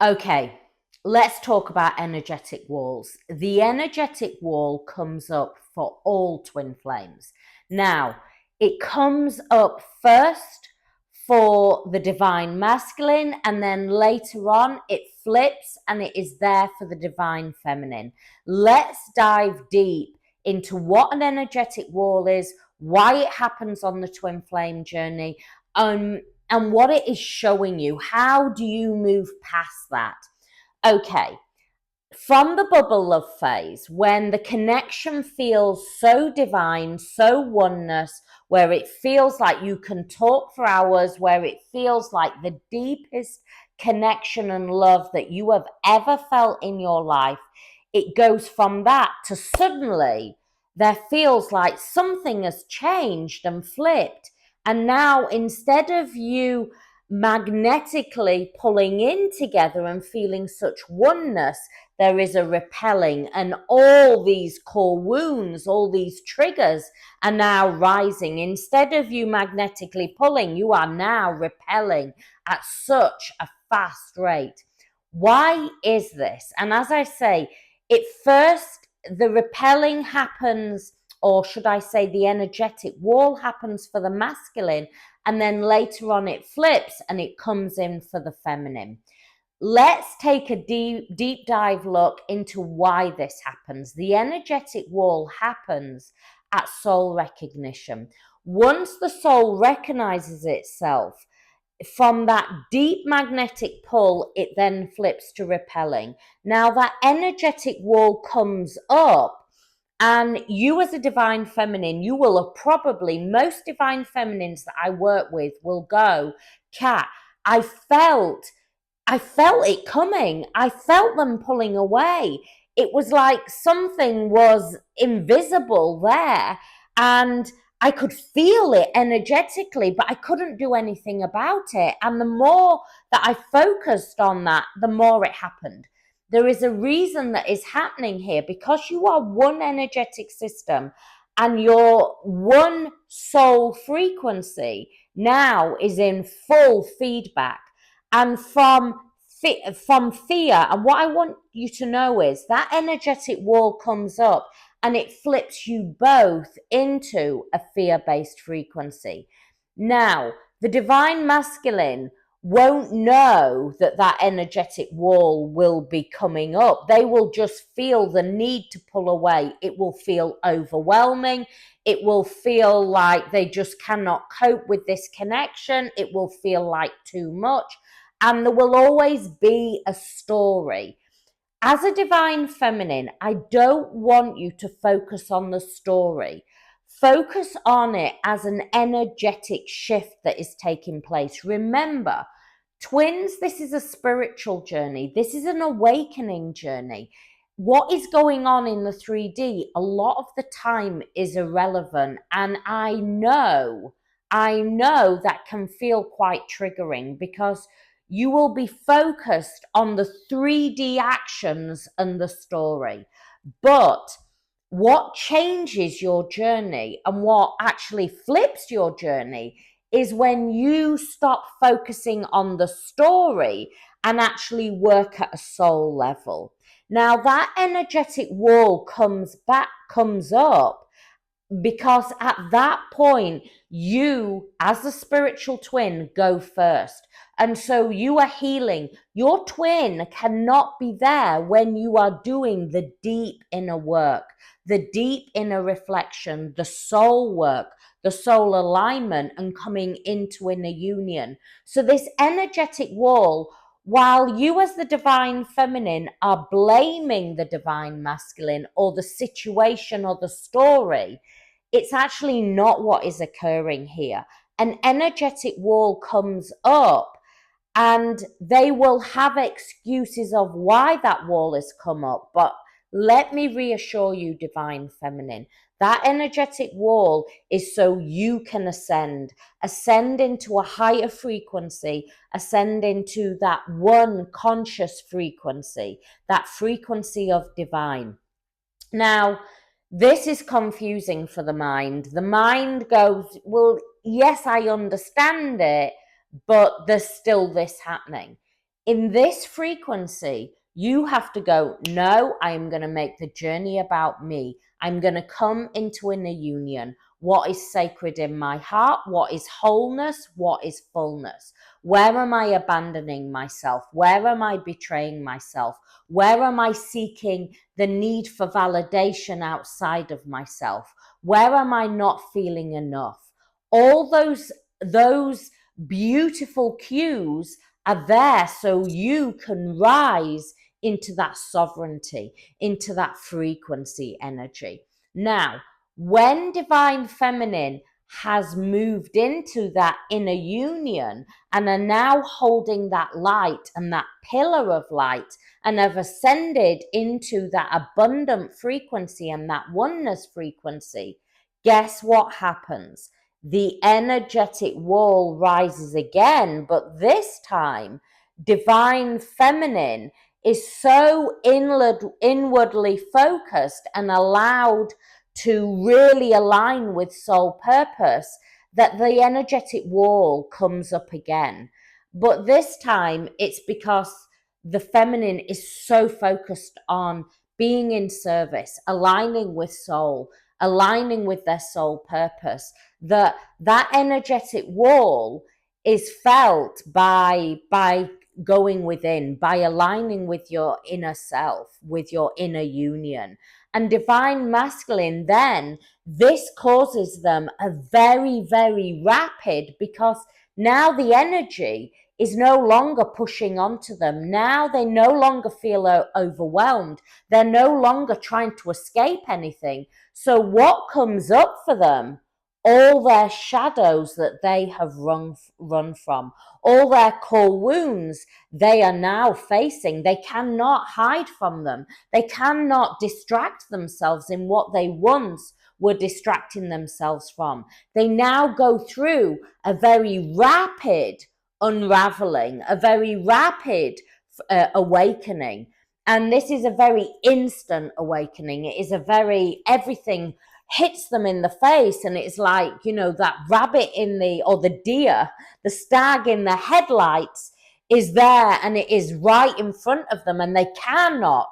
Okay, let's talk about energetic walls. The energetic wall comes up for all twin flames. Now, it comes up first for the divine masculine, and then later on it flips and it is there for the divine feminine. Let's dive deep into what an energetic wall is, why it happens on the twin flame journey, and what it is showing you. How do you move past that? Okay, from the bubble love phase, when the connection feels so divine, so oneness, where it feels like you can talk for hours, where it feels like the deepest connection and love that you have ever felt in your life, it goes from that to suddenly there feels like something has changed and flipped. And now instead of you magnetically pulling in together and feeling such oneness, there is a repelling, and all these core wounds, all these triggers are now rising. Instead of you magnetically pulling, you are now repelling at such a fast rate. Why is this? And as I say, the repelling happens, or should I say, the energetic wall happens for the masculine, and then later on it flips and it comes in for the feminine. Let's take a deep dive look into why this happens. The energetic wall happens at soul recognition. Once the soul recognizes itself, from that deep magnetic pull, it then flips to repelling. Now, that energetic wall comes up, and you, as a divine feminine, you will have probably, most divine feminines that I work with will go, Kat, I felt it coming. I felt them pulling away. It was like something was invisible there, and I could feel it energetically, but I couldn't do anything about it. And the more that I focused on that, the more it happened. There is a reason that is happening here, because you are one energetic system and your one soul frequency now is in full feedback. And from fear, and what I want you to know is that energetic wall comes up and it flips you both into a fear-based frequency. Now, the divine masculine won't know that that energetic wall will be coming up. They will just feel the need to pull away. It will feel overwhelming. It will feel like they just cannot cope with this connection. It will feel like too much. And there will always be a story. As a divine feminine, I don't want you to focus on the story. Focus on it as an energetic shift that is taking place. Remember, twins, this is a spiritual journey. This is an awakening journey. What is going on in the 3D a lot of the time is irrelevant. And I know that can feel quite triggering, because you will be focused on the 3D actions and the story. But what changes your journey and what actually flips your journey is when you stop focusing on the story and actually work at a soul level. Now, that energetic wall comes up because at that point, you, as the spiritual twin, go first. And so you are healing. Your twin cannot be there when you are doing the deep inner work, the deep inner reflection, the soul work, the soul alignment, and coming into inner union. So this energetic wall, while you as the divine feminine are blaming the divine masculine or the situation or the story, it's actually not what is occurring here. An energetic wall comes up, and they will have excuses of why that wall has come up. But let me reassure you, divine feminine, that energetic wall is so you can ascend into a higher frequency, ascend into that one conscious frequency, that frequency of divine. Now, this is confusing for the mind. The mind goes, well, yes, I understand it, but there's still this happening. In this frequency, you have to go, no, I am going to make the journey about me. I'm going to come into inner union. What is sacred in my heart? What is wholeness? What is fullness? Where am I abandoning myself? Where am I betraying myself? Where am I seeking the need for validation outside of myself? Where am I not feeling enough? All those beautiful cues are there so you can rise into that sovereignty, into that frequency energy. Now, when divine feminine has moved into that inner union and are now holding that light and that pillar of light and have ascended into that abundant frequency and that oneness frequency, guess what happens? The energetic wall rises again, but this time, divine feminine is so inwardly focused and allowed to really align with soul purpose that the energetic wall comes up again. But this time, it's because the feminine is so focused on being in service, aligning with soul, aligning with their soul purpose, that energetic wall is felt by going within, by aligning with your inner self, with your inner union. And divine masculine, then this causes them a very, very rapid, because now the energy is no longer pushing onto them. Now they no longer feel overwhelmed. They're no longer trying to escape anything. So what comes up for them? All their shadows that they have run from, all their core wounds they are now facing. They cannot hide from them. They cannot distract themselves in what they once were distracting themselves from. They now go through a very rapid unraveling, a very rapid awakening. And this is a very instant awakening. It is a very, everything hits them in the face, and it's like, that rabbit or the deer, the stag in the headlights is there, and it is right in front of them, and they cannot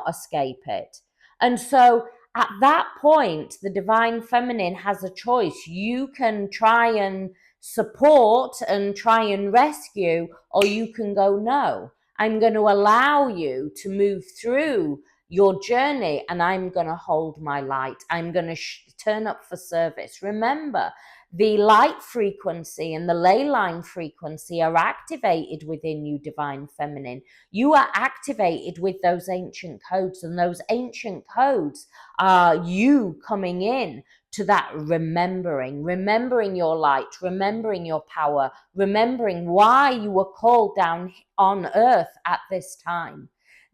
escape it. And so at that point, the divine feminine has a choice. You can try and support and try and rescue, or you can go, no, I'm going to allow you to move through your journey, and I'm going to hold my light. I'm going to turn up for service. Remember, the light frequency and the ley line frequency are activated within you, divine feminine. You are activated with those ancient codes, and those ancient codes are you coming in to that remembering your light, remembering your power, remembering why you were called down on earth at this time.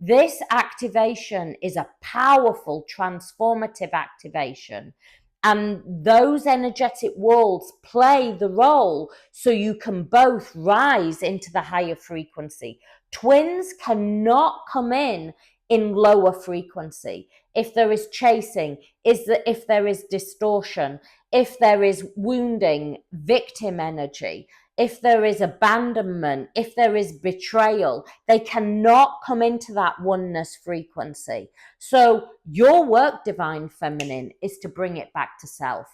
This activation is a powerful, transformative activation. And those energetic walls play the role so you can both rise into the higher frequency. Twins cannot come in lower frequency. If there is chasing, if there is distortion, if there is wounding, victim energy, if there is abandonment, if there is betrayal, they cannot come into that oneness frequency. So your work, divine feminine, is to bring it back to self.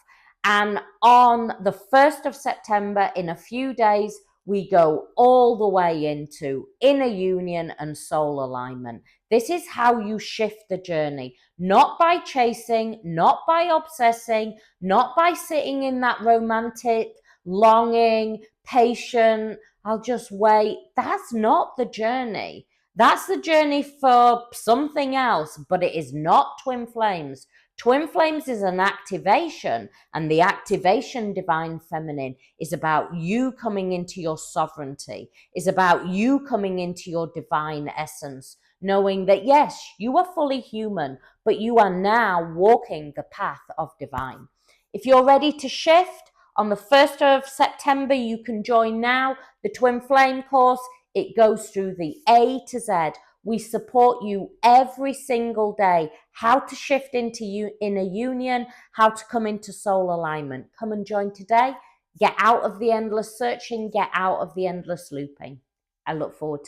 And on the 1st of September, in a few days, we go all the way into inner union and soul alignment. This is how you shift the journey, not by chasing, not by obsessing, not by sitting in that romantic longing, patient, I'll just wait. That's not the journey. That's the journey for something else, but it is not twin flames. Twin flames is an activation, and the activation, divine feminine, is about you coming into your sovereignty, is about you coming into your divine essence, knowing that yes, you are fully human, but you are now walking the path of divine. If you're ready to shift, on the 1st of September, you can join now the Twin Flame course. It goes through the A to Z. We support you every single day, how to shift into inner union, how to come into soul alignment. Come and join today. Get out of the endless searching, get out of the endless looping. I look forward to